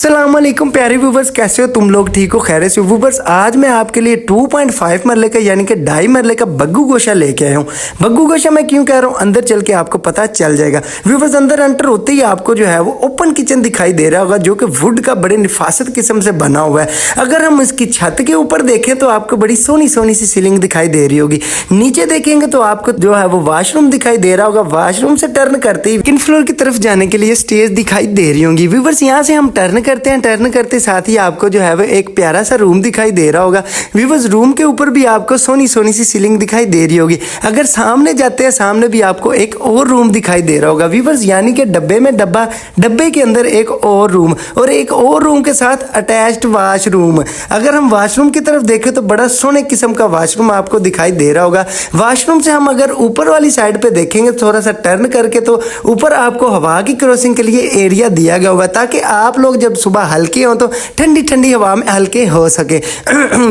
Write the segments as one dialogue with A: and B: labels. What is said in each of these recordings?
A: अस्सलामुअलैकुम प्यारे व्यूवर्स, कैसे हो तुम लोग? ठीक हो? खैर से व्यूवर्स, आज मैं आपके लिए 2.5 मरले का यानी कि 2.5 मरले का बग्गू गोशा लेके आया हूँ। बग्गू गोशा मैं क्यों कह रहा हूँ, अंदर चल के आपको पता चल जाएगा। व्यूवर्स, अंदर एंटर होते ही आपको जो है वो ओपन किचन दिखाई दे रहा होगा, जो कि वुड का बड़े निफासत किस्म से बना हुआ है। अगर हम इसकी छत के ऊपर देखें तो आपको बड़ी सोनी सोनी सी सीलिंग दिखाई दे रही होगी। नीचे देखेंगे तो आपको जो है वो वॉशरूम दिखाई दे रहा होगा। वॉशरूम से टर्न करते ही सेकंड फ्लोर की तरफ जाने के लिए स्टेज दिखाई दे रही होंगी। व्यूवर्स, यहाँ से हम टर्न करते साथ ही आपको जो है वो एक प्यारा सा रूम दिखाई दे रहा होगा। व्यूवर्स, रूम के ऊपर भी आपको सोनी सोनी सी सीलिंग दिखाई दे रही होगी। अगर सामने जाते हैं, सामने भी आपको एक और रूम दिखाई दे रहा होगा। व्यूवर्स, यानी कि डब्बे में डब्बा, डब्बे के अंदर एक और रूम और एक और रूम के साथ अटैच्ड वॉशरूम। अगर हम वॉशरूम की तरफ देखें तो बड़ा सोने किस्म का वॉशरूम आपको दिखाई दे रहा होगा। वॉशरूम से हम अगर ऊपर वाली साइड पे देखेंगे, थोड़ा सा टर्न करके, तो ऊपर आपको हवा की क्रॉसिंग के लिए एरिया दिया गया होगा, ताकि आप लोग जब सुबह हल्के हो तो ठंडी ठंडी हवा में हल्के हो सके।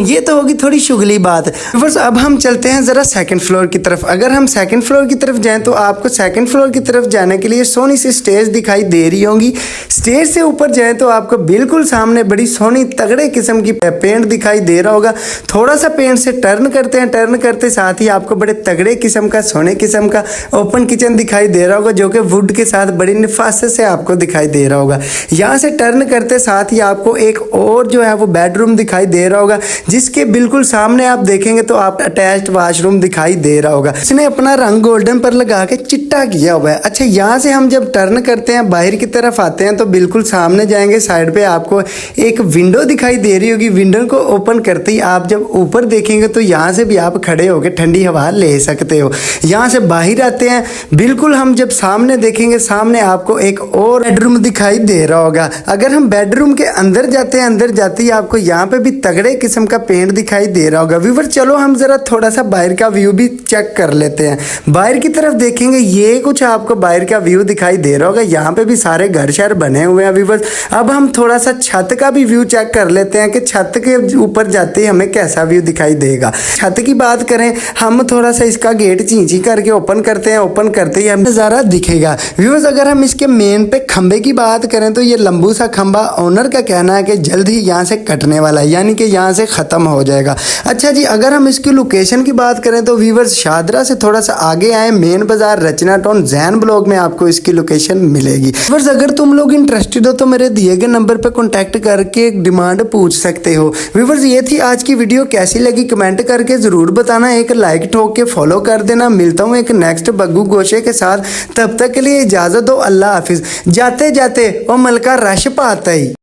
A: ये तो होगी थोड़ी शुगली बात। बस अब हम चलते हैं जरा सेकंड फ्लोर की तरफ। अगर हम सेकंड फ्लोर की तरफ जाएं तो आपको सेकंड फ्लोर की तरफ जाने के लिए सोनी सी स्टेज दिखाई दे रही होंगी। स्टेज से ऊपर जाएं तो आपको बिल्कुल सामने बड़ी सोनी तगड़े किस्म की पेंट दिखाई दे रहा होगा। थोड़ा सा पेंट से टर्न करते हैं, टर्न करते साथ ही आपको बड़े तगड़े किस्म का, सोने किस्म का ओपन किचन दिखाई दे रहा होगा, जो कि वुड के साथ बड़ी निफासत से आपको दिखाई दे रहा होगा। यहाँ से टर्न करते साथ ही आपको एक और जो है वो बेडरूम दिखाई दे रहा होगा, जिसके बिल्कुल सामने आप देखेंगे तो आप अटैच्ड वॉशरूम दिखाई दे रहा होगा। इसने अपना रंग गोल्डन पर लगा के चिट्टा किया हुआ है। अच्छा, यहाँ से हम जब टर्न करते हैं, बाहर की तरफ आते हैं, तो बिल्कुल सामने जाएंगे, साइड पे आपको एक विंडो दिखाई दे रही होगी। विंडो को ओपन करते ही आप जब ऊपर देखेंगे तो यहाँ से भी आप खड़े होकर ठंडी हवा ले सकते हो। यहाँ से बाहर आते हैं, बिल्कुल हम जब सामने देखेंगे, सामने आपको एक और बेडरूम दिखाई दे रहा होगा। अगर हम बेडरूम के अंदर जाते हैं, अंदर जाते ही आपको यहाँ पे भी तगड़े किस्म का पेंट दिखाई दे रहा होगा। व्यूवर, चलो हम जरा थोड़ा सा बाहर का व्यू भी चेक कर लेते हैं। बाहर की तरफ देखेंगे, ये कुछ आपको बाहर का व्यू दिखाई दे रहा होगा। यहाँ पे भी सारे घर शहर बने हुए हैं। व्यूवर, अब हम थोड़ा सा छत का भी व्यू चेक कर लेते हैं कि छत के ऊपर जाते ही हमें कैसा व्यू दिखाई देगा। छत की बात करें, हम थोड़ा सा इसका गेट चींची करके ओपन करते हैं। ओपन करते ही हमें नज़ारा दिखेगा। व्यूवर्स, अगर हम इसके मेन पे खंबे की बात करें तो ये लंबू सा खंबा ओनर का कहना है कि जल्द ही यहाँ से कटने वाला है, यानी कि यहाँ से ख़त्म हो जाएगा। अच्छा जी, अगर हम इसकी लोकेशन की बात करें तो व्यूवर्स, शादरा से थोड़ा सा आगे आए, मेन बाजार रचना टाउन जैन ब्लॉक में आपको इसकी लोकेशन मिलेगी। व्यूवर्स, अगर तुम लोग इंटरेस्टेड हो तो मेरे दिए गए नंबर पर कॉन्टैक्ट करके एक डिमांड पूछ सकते हो। व्यूवर्स, ये थी आज की वीडियो। कैसी लगी कमेंट करके ज़रूर बताना। एक लाइक ठोक के फॉलो कर देना। मिलता हूँ एक नेक्स्ट बग्गू गोशे के साथ। तब तक के लिए इजाज़त दो। अल्लाह हाफिज़। जाते जाते ओ मलका रश पाता ही।